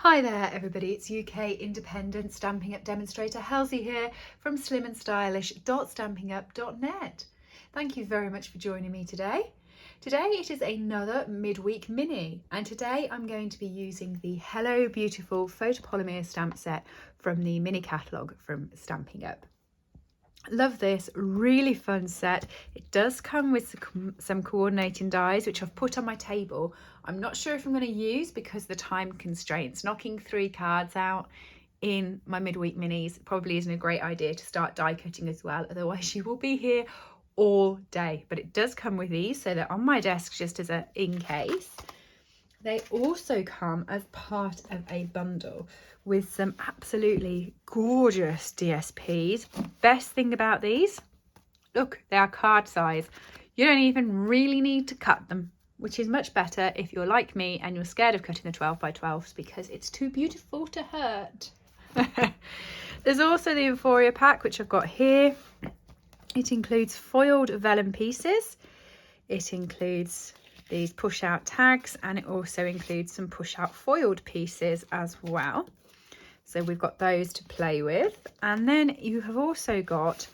Hi there everybody, it's UK independent Stampin' Up demonstrator Helzie here from SlimmandStylish.stampinup.net. Thank you very much for joining me today. Today it is another midweek mini, and today I'm going to be using the Hello Beautiful photopolymer stamp set from the mini catalogue from Stampin' Up. Love this, really fun set. It does come with some coordinating dies which I've put on my table. I'm not sure if I'm going to use because the time constraints. Knocking 3 cards out in my midweek minis probably isn't a great idea to start die cutting as well, otherwise you will be here all day. But it does come with these, so they're on my desk just as a in case. They also come as part of a bundle with some absolutely gorgeous DSPs. Best thing about these, look, they are card size. You don't even really need to cut them, which is much better if you're like me and you're scared of cutting the 12 by 12s because it's too beautiful to hurt. There's also the Emporia Pack, which I've got here. It includes foiled vellum pieces. It includes these push out tags, and it also includes some push out foiled pieces as well. So we've got those to play with. And then you have also got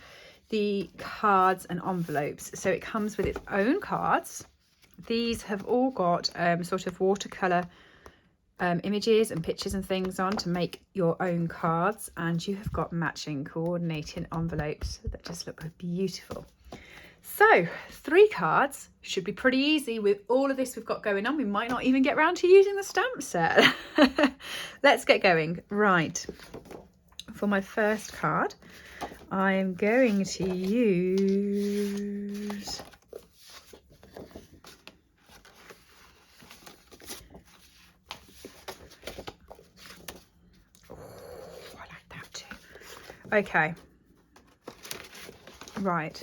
the cards and envelopes. So it comes with its own cards. These have all got sort of watercolour images and pictures and things on to make your own cards. And you have got matching coordinating envelopes that just look beautiful. So 3 cards should be pretty easy with all of this we've got going on. We might not even get round to using the stamp set. Let's get going. Right, for my first card, I am going to use I like that too. Okay, right.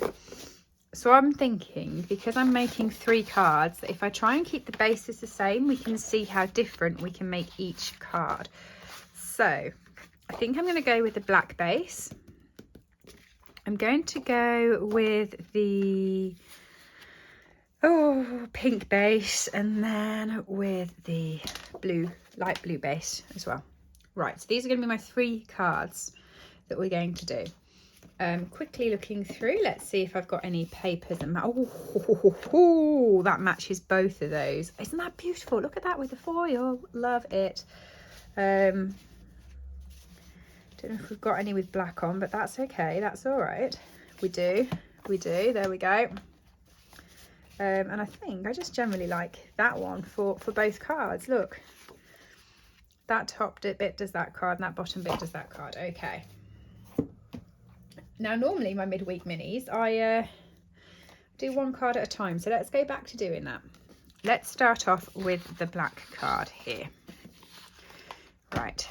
So I'm thinking, because I'm making 3 cards, that if I try and keep the bases the same, we can see how different we can make each card. So I think I'm going to go with the black base. I'm going to go with the pink base, and then with the light blue base as well. Right, so these are going to be my 3 cards that we're going to do. Quickly looking through, let's see if I've got any papers and that matches both of those. Isn't that beautiful? Look at that with the foil. Love it. Don't know if we've got any with black on, but that's okay. That's all right. We do. There we go. And I think I just generally like that one for both cards. Look, that top bit does that card, and that bottom bit does that card. Okay. Now, normally my midweek minis, I do 1 card at a time. So let's go back to doing that. Let's start off with the black card here. Right.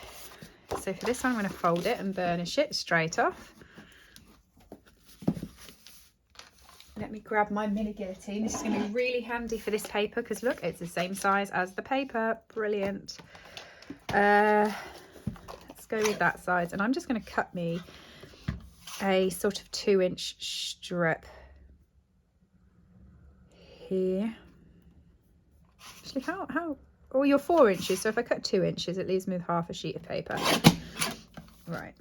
So for this one, I'm going to fold it and burnish it straight off. Let me grab my mini guillotine. This is going to be really handy for this paper because look, it's the same size as the paper. Brilliant. Let's go with that size. And I'm just going to cut me a sort of 2-inch strip here. Actually, how? Oh, you're 4 inches. So if I cut 2 inches, it leaves me with half a sheet of paper. Right.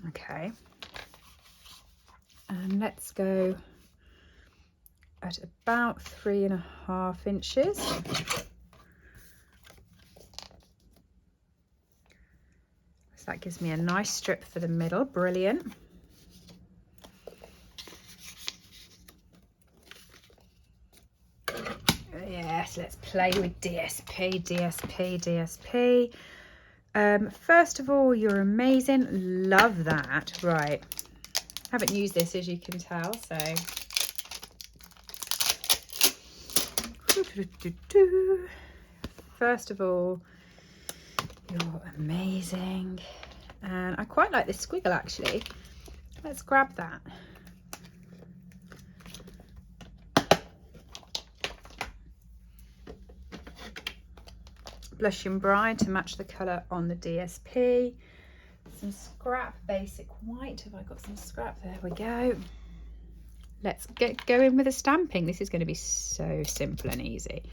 Okay. And let's go at about 3.5 inches. So that gives me a nice strip for the middle. Brilliant. Yes, let's play with DSP. First of all, you're amazing. Love that. Right. Haven't used this, as you can tell, so first of all, you're amazing, and I quite like this squiggle actually. Let's grab that. Blushing Bride to match the colour on the DSP. some scrap basic white. Have I got some scrap? There we go. Let's get going with the stamping. This is going to be so simple and easy.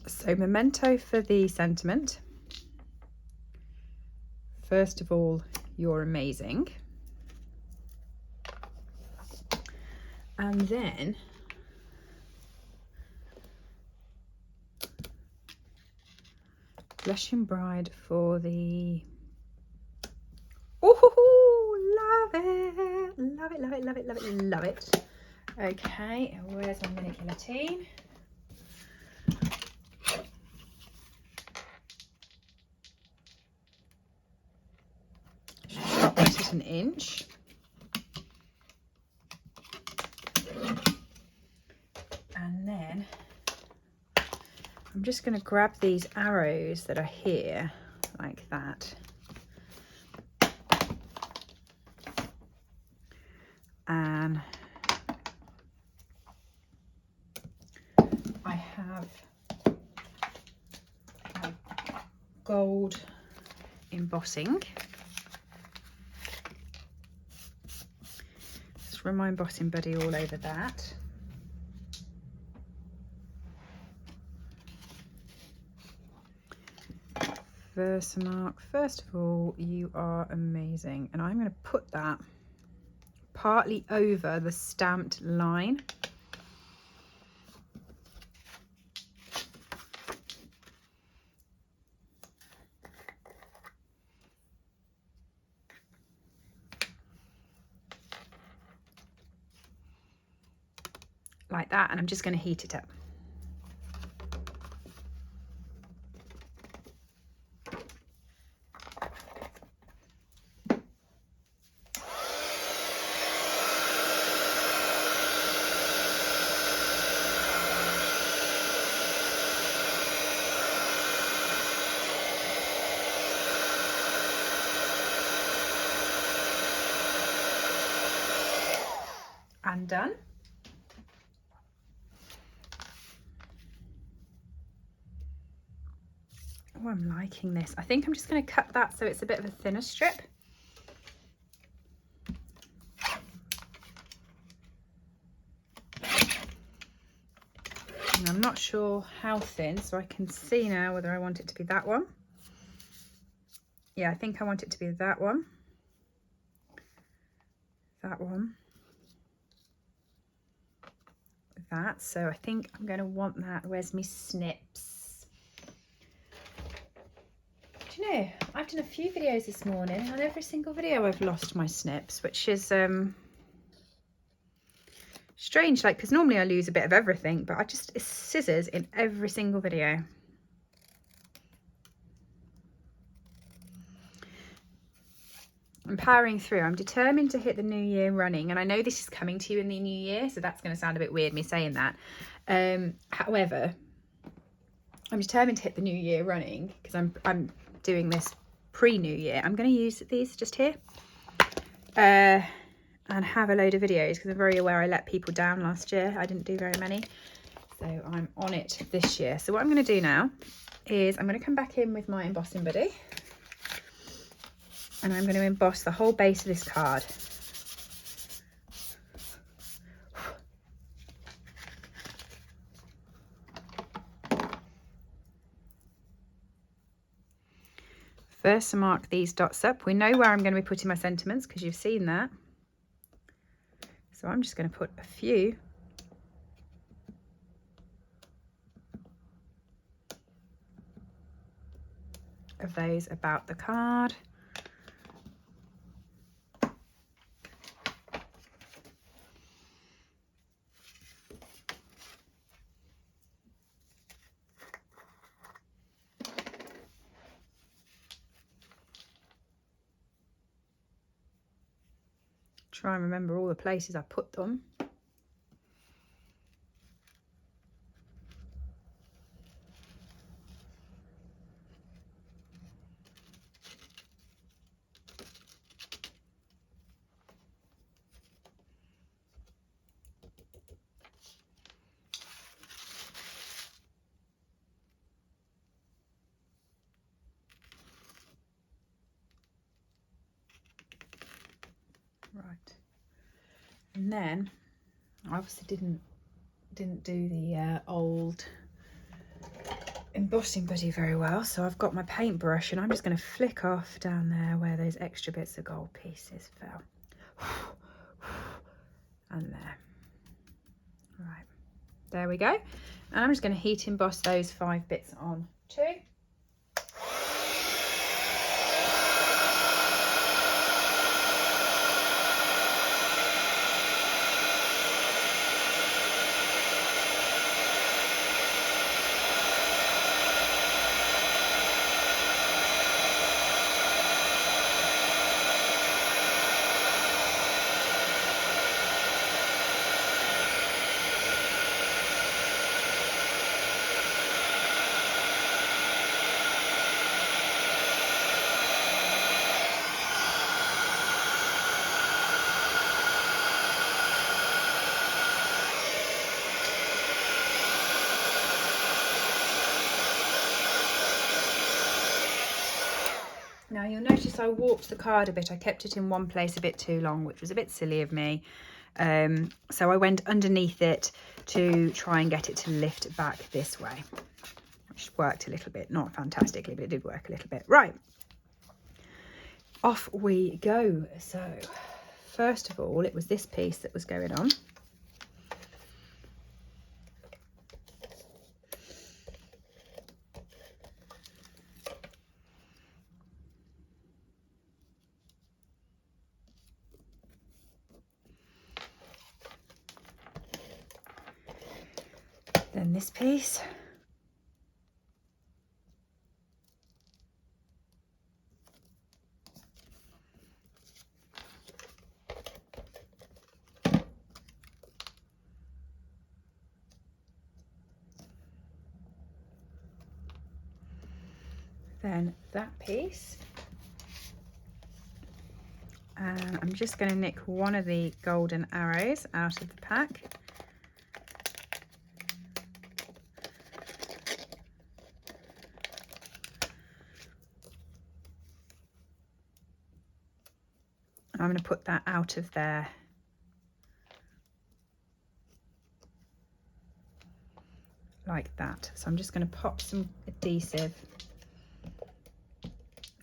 So memento for the sentiment. First of all, you're amazing. And then Blushing Bride for the, oh, love it, love it, love it, love it, love it, love it. Okay, where's my mini guillotine? Chop that at 1 inch. And then I'm just going to grab these arrows that are here like that. And I have my gold embossing. Just run my embossing buddy all over that. Versamark, first of all, you are amazing, and I'm going to put that partly over the stamped line. Like that, and I'm just going to heat it up. And done. Oh, I'm liking this. I think I'm just going to cut that so it's a bit of a thinner strip. And I'm not sure how thin, so I can see now whether I want it to be that one. Yeah, I think I want it to be that one. That one. That. So I think I'm going to want that. Where's my snips? Do you know, I've done a few videos this morning, and on every single video I've lost my snips, which is strange, like, because normally I lose a bit of everything, but it's scissors in every single video. I'm powering through. I'm determined to hit the new year running, and I know this is coming to you in the new year, so that's going to sound a bit weird me saying that. However, I'm determined to hit the new year running because I'm doing this pre-new year. I'm going to use these just here and have a load of videos because I'm very aware I let people down last year. I didn't do very many, so I'm on it this year. So what I'm going to do now is I'm going to come back in with my embossing buddy, and I'm going to emboss the whole base of this card. First, to mark these dots up. We know where I'm going to be putting my sentiments because you've seen that. So I'm just going to put a few of those about the card. Try and remember all the places I put them. Right, and then I obviously didn't do the old embossing buddy very well, so I've got my paintbrush and I'm just going to flick off down there where those extra bits of gold pieces fell. And there. Right, there we go. And I'm just going to heat emboss those 5 bits on too. Now you'll notice I warped the card a bit. I kept it in one place a bit too long, which was a bit silly of me. So I went underneath it to try and get it to lift back this way, which worked a little bit, not fantastically, but it did work a little bit. Right, off we go. So first of all, it was this piece that was going on. Then this piece. Then that piece. And I'm just going to nick one of the golden arrows out of the pack. I'm going to put that out of there. Like that. So I'm just going to pop some adhesive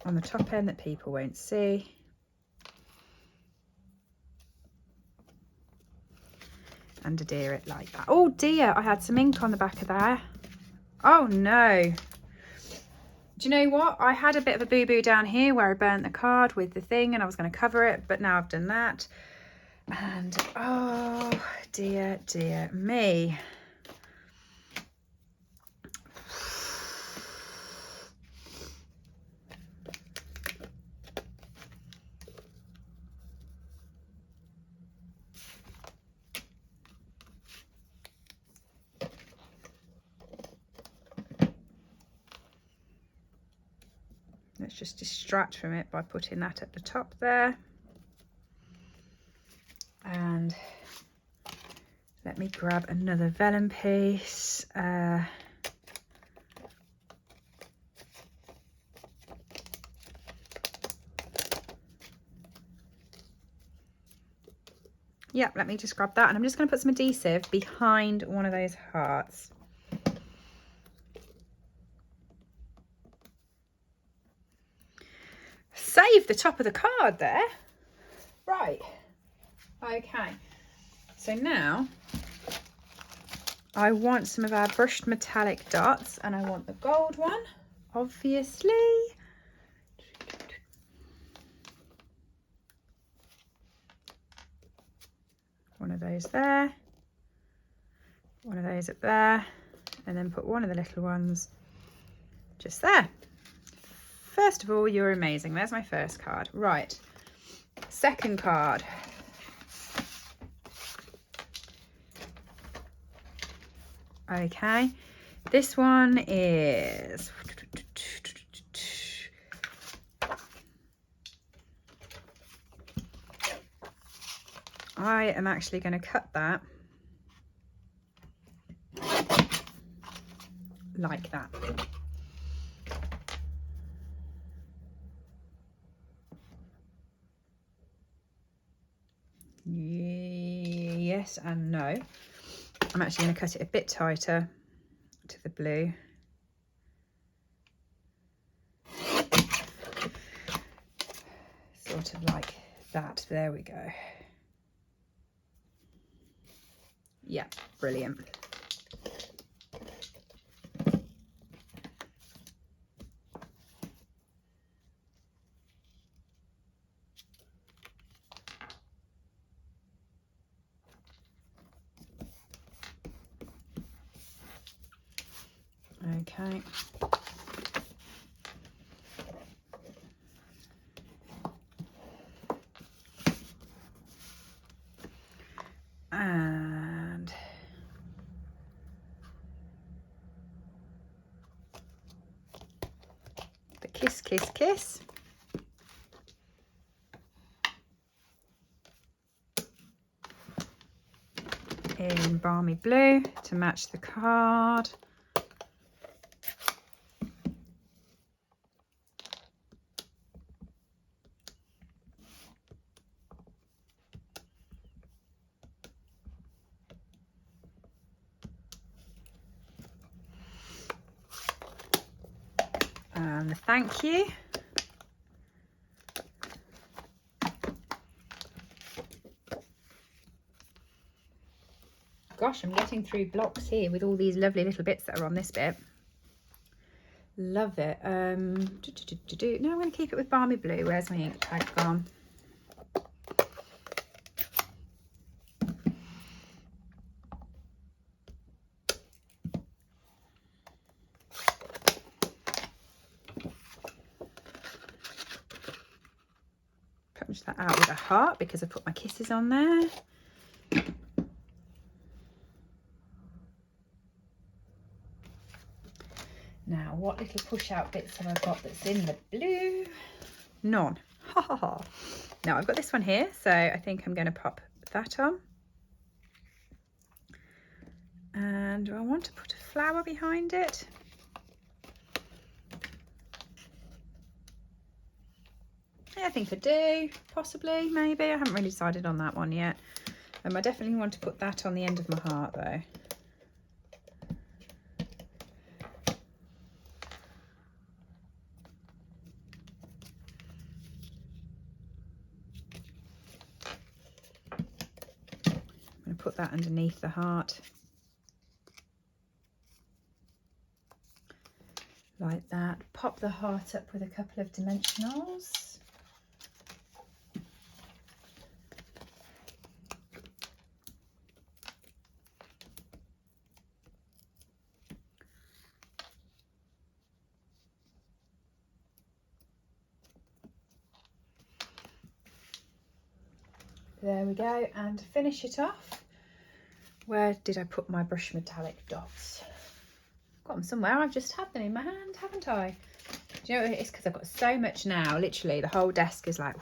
on the top end that people won't see. And adhere it like that. Oh dear, I had some ink on the back of there. Oh no. Do you know what? I had a bit of a boo-boo down here where I burnt the card with the thing and I was going to cover it, but now I've done that. And oh dear, dear me. Let's just distract from it by putting that at the top there. And let me grab another vellum piece. Yeah, let me just grab that. And I'm just going to put some adhesive behind one of those hearts. Save the top of the card there. Right. Okay. So now I want some of our brushed metallic dots and I want the gold one, obviously. One of those there. One of those up there. And then put one of the little ones just there. First of all, you're amazing. There's my first card. Right. Second card. Okay. This one is... I am actually going to cut that like that. yes and no. I'm actually going to cut it a bit tighter to the blue. Sort of like that. There we go. Yeah, brilliant. Okay. And the kiss, kiss, kiss. In balmy blue to match the card. And the thank you. Gosh, I'm getting through blocks here with all these lovely little bits that are on this bit. Love it. No, I'm going to keep it with balmy blue. Where's my ink pad gone? Punch that out with a heart because I put my kisses on there. Now, what little push out bits have I got that's in the blue? None. Ha ha ha. Now, I've got this one here, so I think I'm going to pop that on. And do I want to put a flower behind it? Yeah, I think I do. Possibly, maybe. I haven't really decided on that one yet. I definitely want to put that on the end of my heart, though. Put that underneath the heart like that. Pop the heart up with a couple of dimensionals. There we go, and finish it off. Where did I put my brush metallic dots? Got them somewhere. I've just had them in my hand, haven't I? Do you know what it is? Because I've got so much now. Literally, the whole desk is like,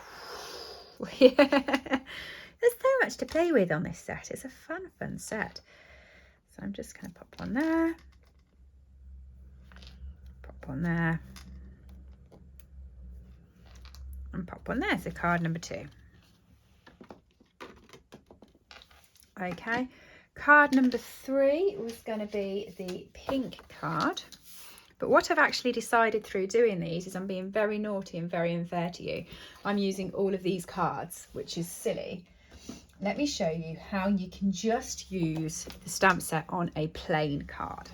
yeah. There's so much to play with on this set. It's a fun set. So I'm just going to pop one there. Pop one there. And pop one there. So card number 2. Okay. Card number 3 was going to be the pink card. But what I've actually decided through doing these is I'm being very naughty and very unfair to you. I'm using all of these cards, which is silly. Let me show you how you can just use the stamp set on a plain card,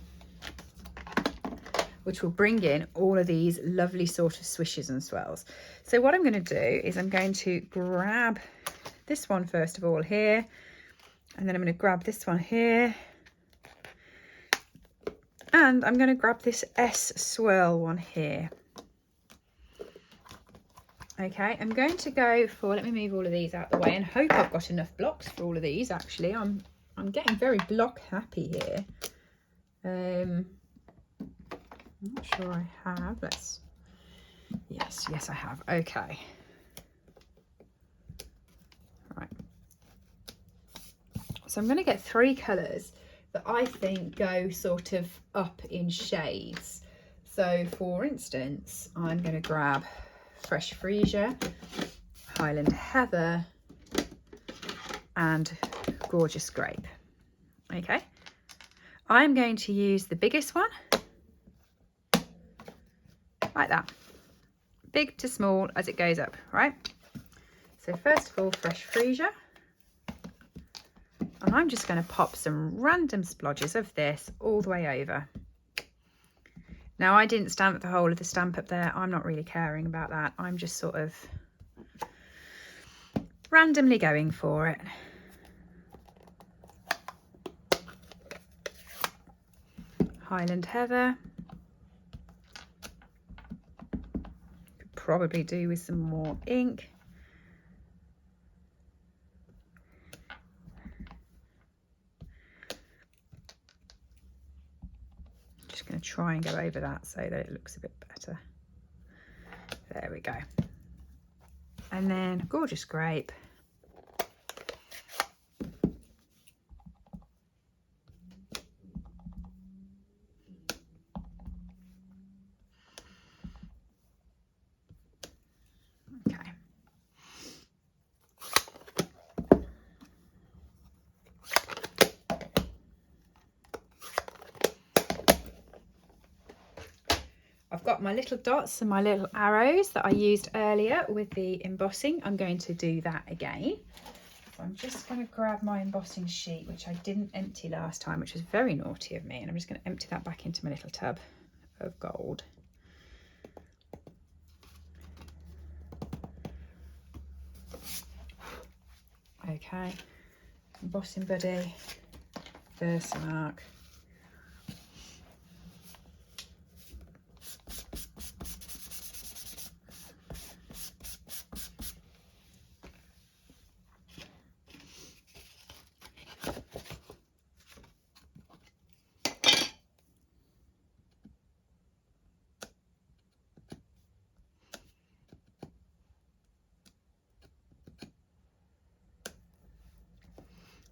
which will bring in all of these lovely sort of swishes and swirls. So what I'm going to do is I'm going to grab this one first of all here. And then I'm going to grab this one here. And I'm going to grab this S swirl one here. Okay, I'm going to go for, let me move all of these out the way and hope I've got enough blocks for all of these actually. I'm getting very block happy here. I'm not sure I have. Yes I have. Okay. Right. So I'm going to get 3 colours that I think go sort of up in shades. So for instance, I'm going to grab Fresh Freesia, Highland Heather, and Gorgeous Grape. Okay, I'm going to use the biggest one, like that, big to small as it goes up, right? So first of all, fresh freesia, and I'm just going to pop some random splodges of this all the way over. Now, I didn't stamp the whole of the stamp up there. I'm not really caring about that. I'm just sort of randomly going for it. Highland Heather. Could probably do with some more ink. Just going to try and go over that so that it looks a bit better. There we go. And then Gorgeous Grape. Okay. I've got my little dots and my little arrows that I used earlier with the embossing. I'm going to do that again. So I'm just going to grab my embossing sheet, which I didn't empty last time, which was very naughty of me. And I'm just going to empty that back into my little tub of gold. Okay, embossing buddy, Versamark.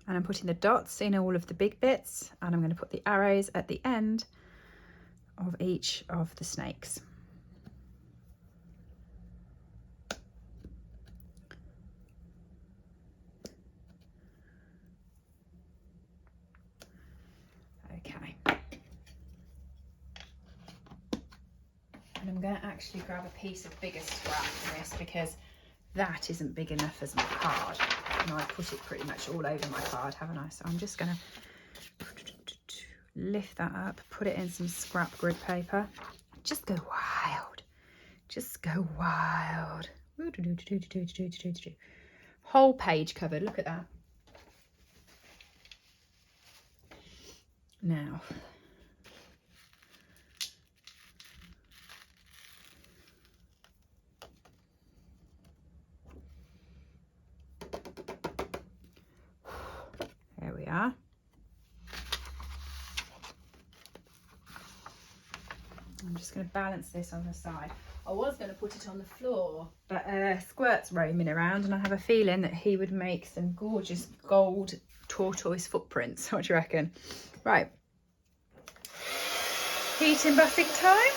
And I'm putting the dots in all of the big bits, and I'm going to put the arrows at the end of each of the snakes. Okay. And I'm going to actually grab a piece of bigger scrap for this, because that isn't big enough as my card. And I put it pretty much all over my card, haven't I? So I'm just going to lift that up, put it in some scrap grid paper. Just go wild. Just go wild. Whole page covered. Look at that. Now, there we are. I'm just going to balance this on the side. I was going to put it on the floor, but Squirt's roaming around, and I have a feeling that he would make some gorgeous gold tortoise footprints. What do you reckon? Right. Heat embossing time.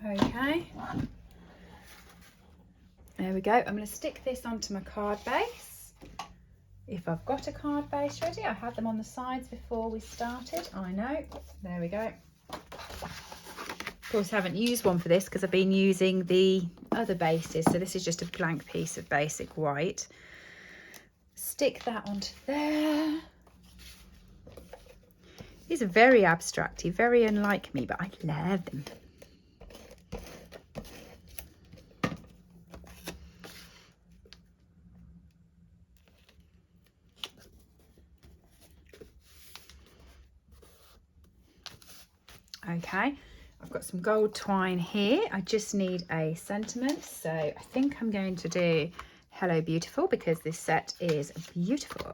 Okay, there we go. I'm going to stick this onto my card base. If I've got a card base ready, I had them on the sides before we started. I know. There we go. Of course, I haven't used one for this because I've been using the other bases. So this is just a blank piece of basic white. Stick that onto there. These are very abstracty, very unlike me, but I love them. Okay, I've got some gold twine here. I just need a sentiment, so I think I'm going to do Hello Beautiful because this set is beautiful.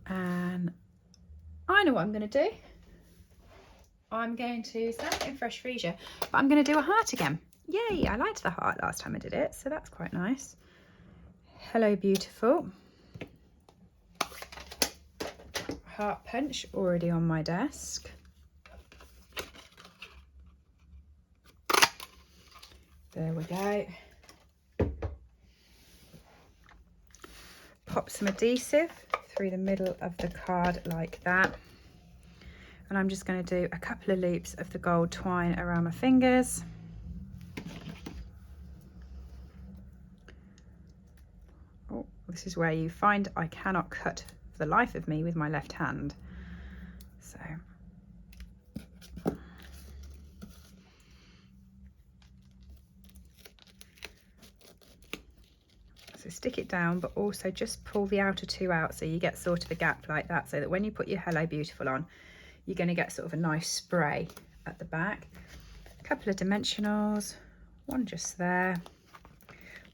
And I know what I'm going to do. I'm going to stamp in Fresh Freesia, but I'm going to do a heart again. Yay, I liked the heart last time I did it, so that's quite nice. Hello Beautiful. Heart punch already on my desk. There we go. Pop some adhesive through the middle of the card like that. And I'm just going to do a couple of loops of the gold twine around my fingers. Oh, this is where you find I cannot cut for the life of me with my left hand. So stick it down, but also just pull the outer two out so you get sort of a gap like that, so that when you put your Hello Beautiful on, you're going to get sort of a nice spray at the back. A couple of dimensionals, one just there,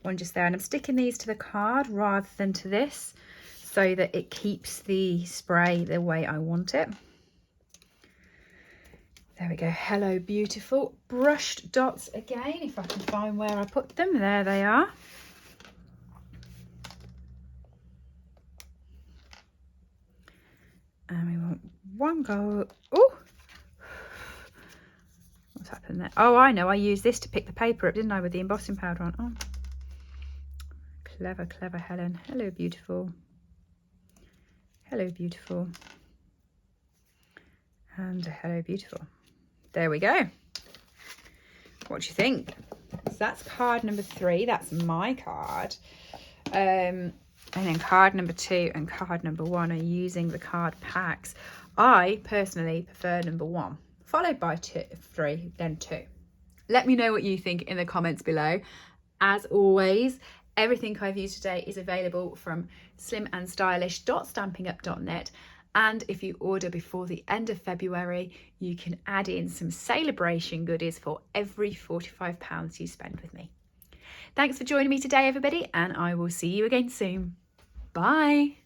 one just there, and I'm sticking these to the card rather than to this so that it keeps the spray the way I want it. There we go, Hello Beautiful. Brushed dots again, if I can find where I put them. There they are. And we want one gold. Oh, what's happened there? Oh, I know. I used this to pick the paper up, didn't I, with the embossing powder on? Oh, clever, clever Helen. Hello Beautiful. Hello Beautiful. And Hello Beautiful. There we go. What do you think? So that's card number 3. That's my card. And then card number 2 and card number 1 are using the card packs. I personally prefer number 1, followed by 3, then 2. Let me know what you think in the comments below. As always, everything I've used today is available from SlimmandStylish.stampinup.net. And if you order before the end of February, you can add in some celebration goodies for every £45 you spend with me. Thanks for joining me today, everybody, and I will see you again soon. Bye.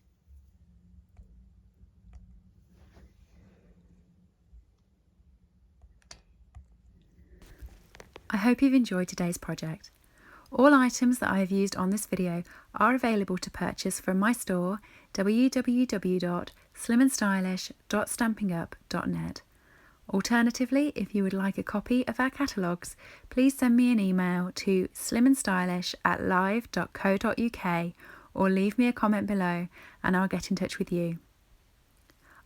I hope you've enjoyed today's project. All items that I have used on this video are available to purchase from my store, www.SlimmandStylish.stampinup.net. Alternatively, if you would like a copy of our catalogues, please send me an email to slimandstylish@live.co.uk or leave me a comment below and I'll get in touch with you.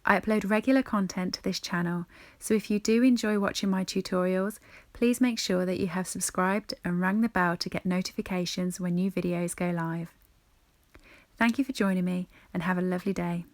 I upload regular content to this channel, so if you do enjoy watching my tutorials, please make sure that you have subscribed and rang the bell to get notifications when new videos go live. Thank you for joining me and have a lovely day.